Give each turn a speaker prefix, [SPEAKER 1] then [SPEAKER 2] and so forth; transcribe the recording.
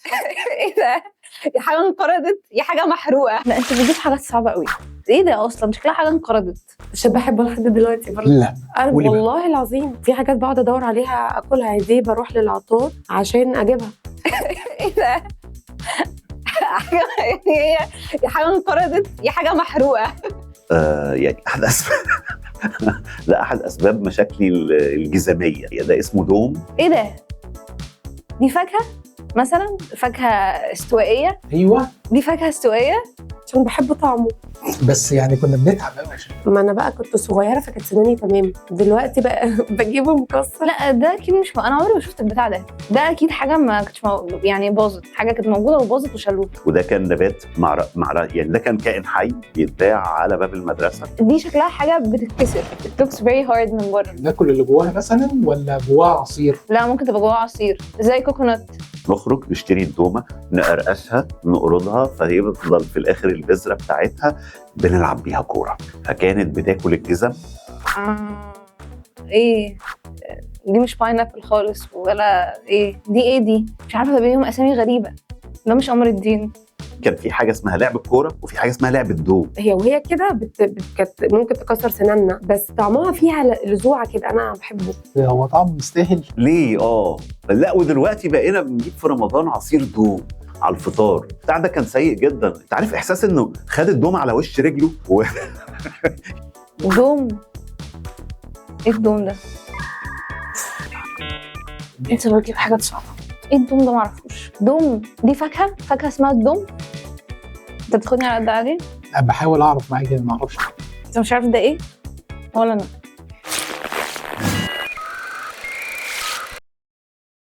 [SPEAKER 1] ايه ده؟ يا حاجه انقرضت يا حاجه محروقه. لا انت بتجيب حاجات صعبه قوي. ايه ده اصلا؟ شكلها حاجه انقرضت.
[SPEAKER 2] مش بحبه لحد دلوقتي برضه.
[SPEAKER 3] لا
[SPEAKER 2] انا
[SPEAKER 3] قولي بقى.
[SPEAKER 2] والله العظيم في حاجات بقعد ادور عليها اكلها، دي بروح للعطار عشان اجيبها.
[SPEAKER 1] ايه ده؟ حاجه يعني هي يا حاجه انقرضت يا حاجه محروقه.
[SPEAKER 4] يعني احد اسباب لا احد اسباب مشاكلي الجذاميه ده اسمه دوم.
[SPEAKER 1] ايه ده؟ دي فاكهه مثلا؟ فاكهه استوائيه؟
[SPEAKER 3] ايوه
[SPEAKER 1] دي فاكهه استوائيه؟
[SPEAKER 2] عشان بحب طعمه.
[SPEAKER 3] بس يعني كنا بنتعب قوي عشان
[SPEAKER 2] ما انا بقى كنت صغيره فكانت سناني تمام، دلوقتي بقى بجيبه مكسر.
[SPEAKER 1] لا ده اكيد مش انا عمري ما شفت البتاع ده. ده اكيد حاجه ما كانتش يعني باظت، حاجه كانت موجوده وباظت وشالوها.
[SPEAKER 4] وده كان نبات يعني ده كان كائن حي بيتباع على باب المدرسه.
[SPEAKER 1] دي شكلها حاجه بتتكسر. it looks very hard من بره.
[SPEAKER 3] ناكل اللي جواها مثلا ولا جواها عصير؟
[SPEAKER 1] لا ممكن تبقى جواها عصير زي كوكونات.
[SPEAKER 4] نخرج نشتري الدومه نقرقشها نقرضها، فهي بتفضل في الاخر البذره بتاعتها بنلعب بيها كوره، فكانت بتاكل الجزم.
[SPEAKER 1] ايه دي؟ مش باينابل خالص ولا ايه دي؟ ايه دي؟ مش عارفه، بيهم اسامي غريبه. ده مش قمر الدين.
[SPEAKER 4] كان في حاجه اسمها لعب الكوره وفي حاجه اسمها لعب الدوم.
[SPEAKER 2] هي وهي كده كانت ممكن تكسر سناننا، بس طعمها فيها لذوعه كده، انا بحبه.
[SPEAKER 3] هو طعمه يستاهل.
[SPEAKER 4] ليه؟ لا ودلوقتي بقينا بنجيب في رمضان عصير دوم على الفطار. بتاع ده كان سيء جدا. انت عارف احساس انه خد الدوم على وش رجله
[SPEAKER 1] دوم؟ ايه الدوم ده؟ انت بتجيب حاجات صعبه. ايه الدوم ده؟ معرفوش. دوم دي فاكهه اسمها الدوم؟ انت بتاخدني على قد عليه؟
[SPEAKER 3] بحاول اعرف معاكي، ما اعرفش.
[SPEAKER 1] انت مش عارف ده ايه؟ ولا انا.